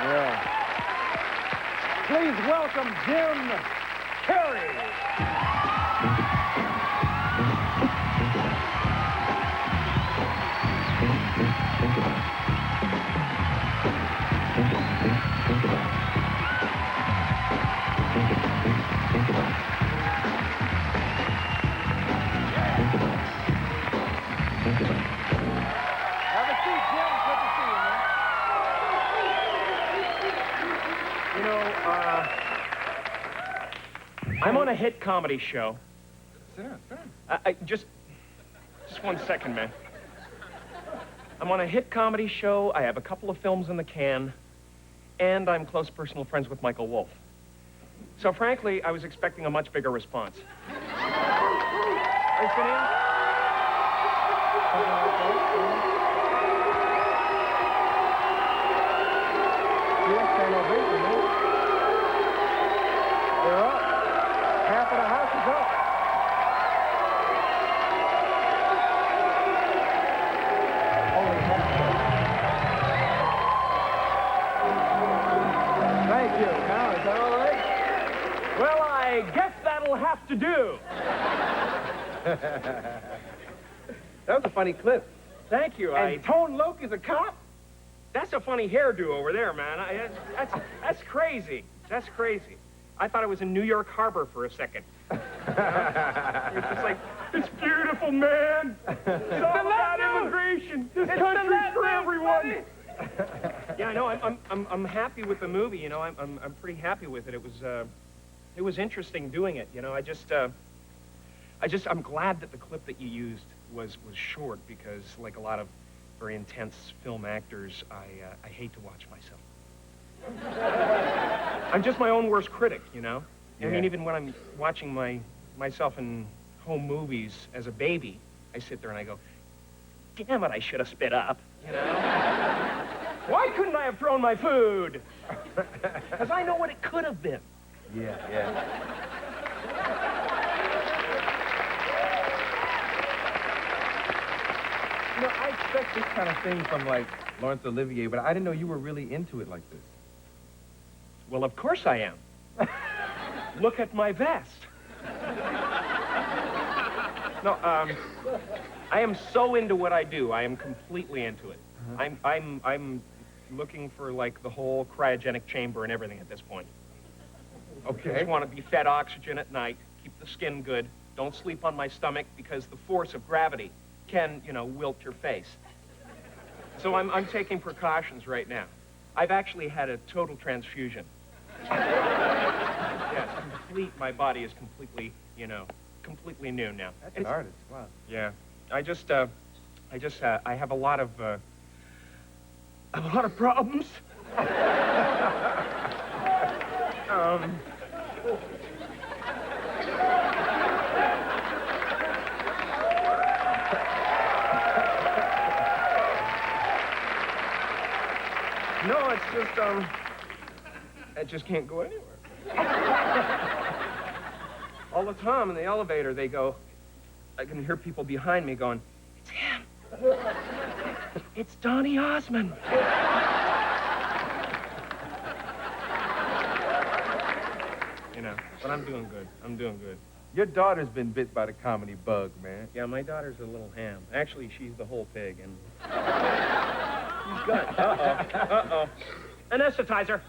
Yeah. Please welcome Jim Carrey. Have a seat, Jim. Good to see you, man. You know, I'm on a hit comedy show. Sit down, sit down. Just 1 second, man. I'm on a hit comedy show. I have a couple of films in the can, and I'm close personal friends with Michael Wolff. So, frankly, I was expecting a much bigger response. Are you sitting in? They're up. Half of the house is up. Only half of it. Thank you. Now, is that all right? Well, I guess that'll have to do. That was a funny clip. Thank you. And Tone Loc is a cop? That's a funny hairdo over there, man. That's crazy. That's crazy. I thought I was in New York Harbor for a second. It's just like, it's beautiful, man. It's all about immigration. This country's for everyone. Yeah, I know. I'm happy with the movie. You know, I'm pretty happy with it. It was interesting doing it. You know, I'm glad that the clip that you used was short because, like a lot of very intense film actors, I hate to watch myself. I'm just my own worst critic, you know? Yeah. I mean, even when I'm watching myself in home movies as a baby, I sit there and I go, damn it, I should have spit up, you know? Why couldn't I have thrown my food? Because I know what it could have been. Yeah, yeah. You know, I expect this kind of thing from, like, Laurence Olivier, but I didn't know you were really into it like this. Well, of course I am. Look at my vest. No, I am so into what I do. I am completely into it. I'm looking for, like, the whole cryogenic chamber and everything at this point. Okay. I just want to be fed oxygen at night, keep the skin good, don't sleep on my stomach because the force of gravity can, you know, wilt your face. So I'm taking precautions right now. I've actually had a total transfusion. Yeah, my body is completely, you know, completely new now. That's an artist, wow. Yeah, I have a lot of problems. No, it's just, I just can't go anywhere. All the time in the elevator, they go, I can hear people behind me going, it's him. It's Donny Osmond. You know, but I'm doing good. I'm doing good. Your daughter's been bit by the comedy bug, man. Yeah, my daughter's a little ham. Actually, she's the whole pig, and... She's good. Uh-oh. Anesthetizer.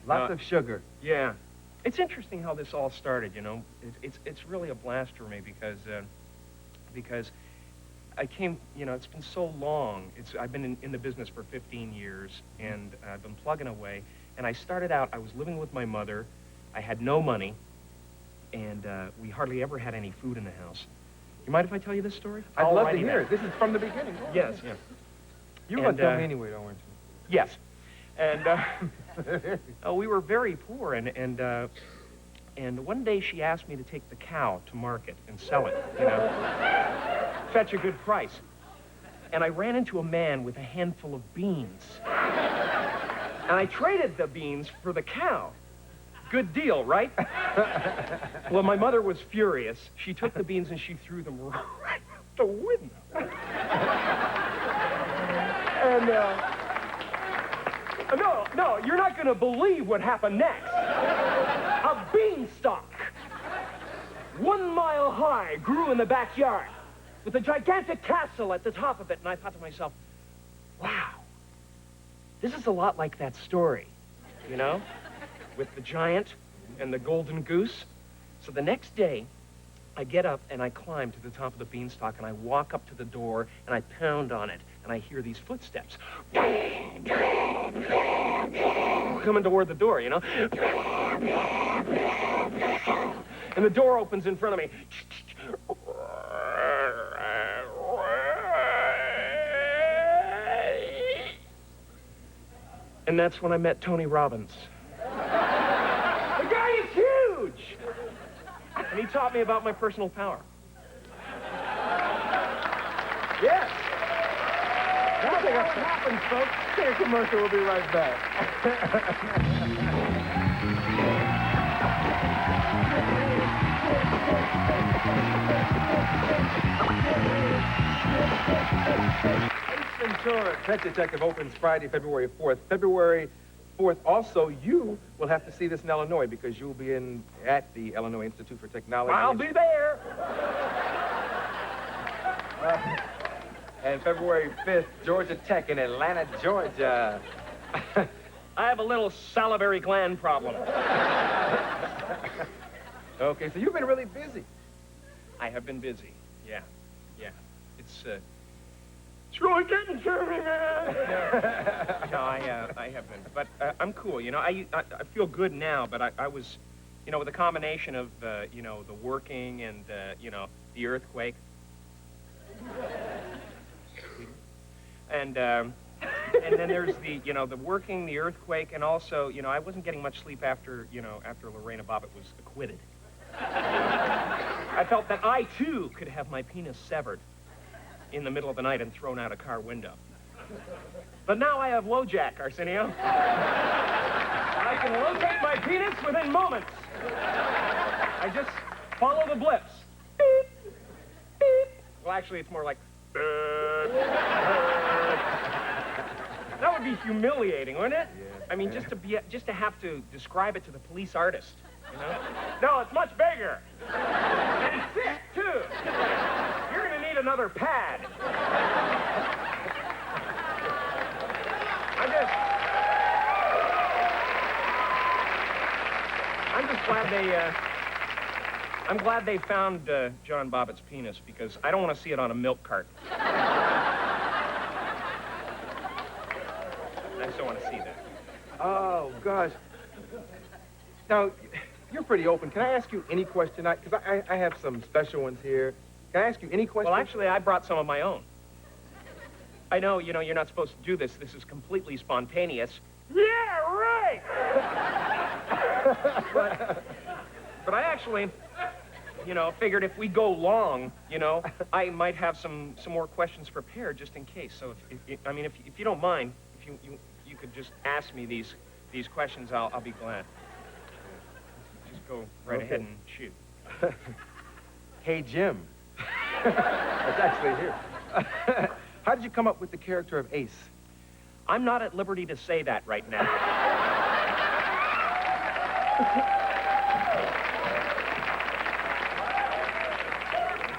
Lots of sugar. Yeah. It's interesting how this all started, you know. It's really a blast for me because I came, you know, it's been so long. I've been in the business for 15 years, and I've been plugging away. And I started out, I was living with my mother. I had no money, and we hardly ever had any food in the house. You mind if I tell you this story? I'd love to hear it. This is from the beginning. Yes, yeah. You were going to tell me anyway, don't you? Yes. And we were very poor, and one day she asked me to take the cow to market and sell it, you know, fetch a good price. And I ran into a man with a handful of beans. And I traded the beans for the cow. Good deal, right? Well, my mother was furious. She took the beans and she threw them right out the window. And No, you're not going to believe what happened next. A beanstalk, 1 mile high, grew in the backyard with a gigantic castle at the top of it. And I thought to myself, wow, this is a lot like that story, you know, with the giant and the golden goose. So the next day, I get up and I climb to the top of the beanstalk and I walk up to the door and I pound on it and I hear these footsteps coming toward the door, you know. And the door opens in front of me. And that's when I met Tony Robbins. The guy is huge! And he taught me about my personal power. Yes. Nothing else happens, folks. Take a commercial. We'll be right back. Ace Ventura, Pet Detective opens Friday, February 4th. February 4th, also, you will have to see this in Illinois because you'll be at the Illinois Institute for Technology. I'll be there. And February 5th, Georgia Tech in Atlanta, Georgia. I have a little salivary gland problem. Okay, so you've been really busy. I have been busy. Yeah. It's really getting to me, man. No, I have been. But I'm cool, you know. I feel good now, but I was, you know, with a combination of, you know, the working and, you know, the earthquake. And then there's the, you know, the working, the earthquake, and also, you know, I wasn't getting much sleep after, you know, after Lorena Bobbitt was acquitted. I felt that I, too, could have my penis severed in the middle of the night and thrown out a car window. But now I have LoJack, Arsenio. I can locate my penis within moments. I just follow the blips. Beep, beep. Well, actually, it's more like... That would be humiliating, wouldn't it? Yeah. I mean, just to have to describe it to the police artist, you know? No, it's much bigger. And thick, too. You're gonna need another pad. I'm glad they found John Bobbitt's penis because I don't want to see it on a milk cart. I just don't want to see that. Oh, gosh. Now, you're pretty open. Can I ask you any question? Because I have some special ones here. Can I ask you any question? Well, actually, I brought some of my own. I know, you know, you're not supposed to do this. This is completely spontaneous. Yeah, right! but I actually, you know, figured if we go long, you know, I might have some more questions prepared just in case. So, if you don't mind, if you could just ask me these questions, I'll be glad. Just go right ahead and shoot. Hey, Jim. That's actually here. How did you come up with the character of Ace? I'm not at liberty to say that right now.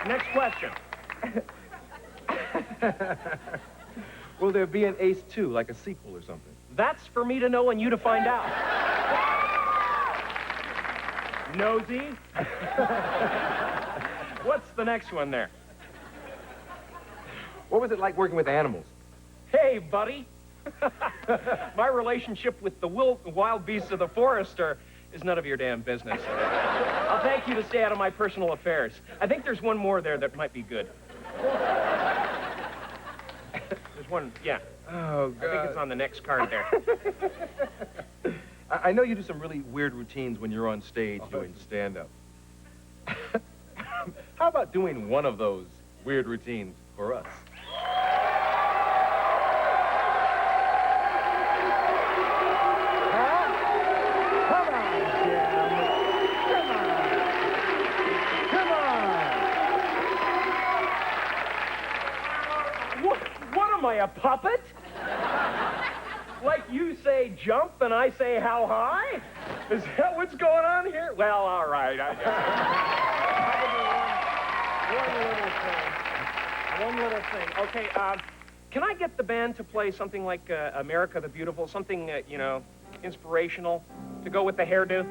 Next question. Will there be an Ace 2, like a sequel or something? That's for me to know and you to find out. Nosy. What's the next one there? What was it like working with animals? Hey, buddy. My relationship with the wild beasts of the forest is none of your damn business. I'll thank you to stay out of my personal affairs. I think there's one more there that might be good. There's one, yeah. Oh, God. I think it's on the next card there. I know you do some really weird routines when you're on stage doing stand-up. How about doing one of those weird routines for us? What am I, a puppet? Like you say jump and I say how high? Is that what's going on here? Well, all right. One little thing. Okay, can I get the band to play something like America the Beautiful? Something, you know, inspirational to go with the hairdo?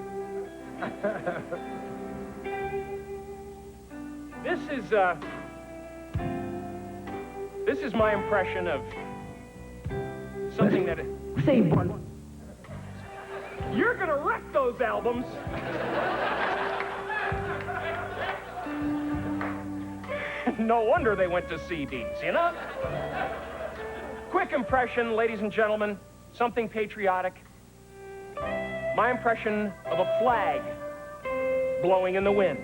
This is my impression of something that... Say one. You're gonna wreck those albums. No wonder they went to CDs, you know? Quick impression, ladies and gentlemen, something patriotic. My impression of a flag blowing in the wind.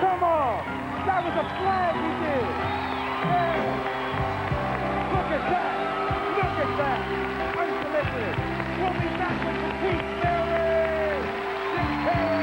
Come on! That was a flag he did! Yeah. Look at that! Look at that! Unsolicited! We'll be back with the Pete Carey! Dick Carey!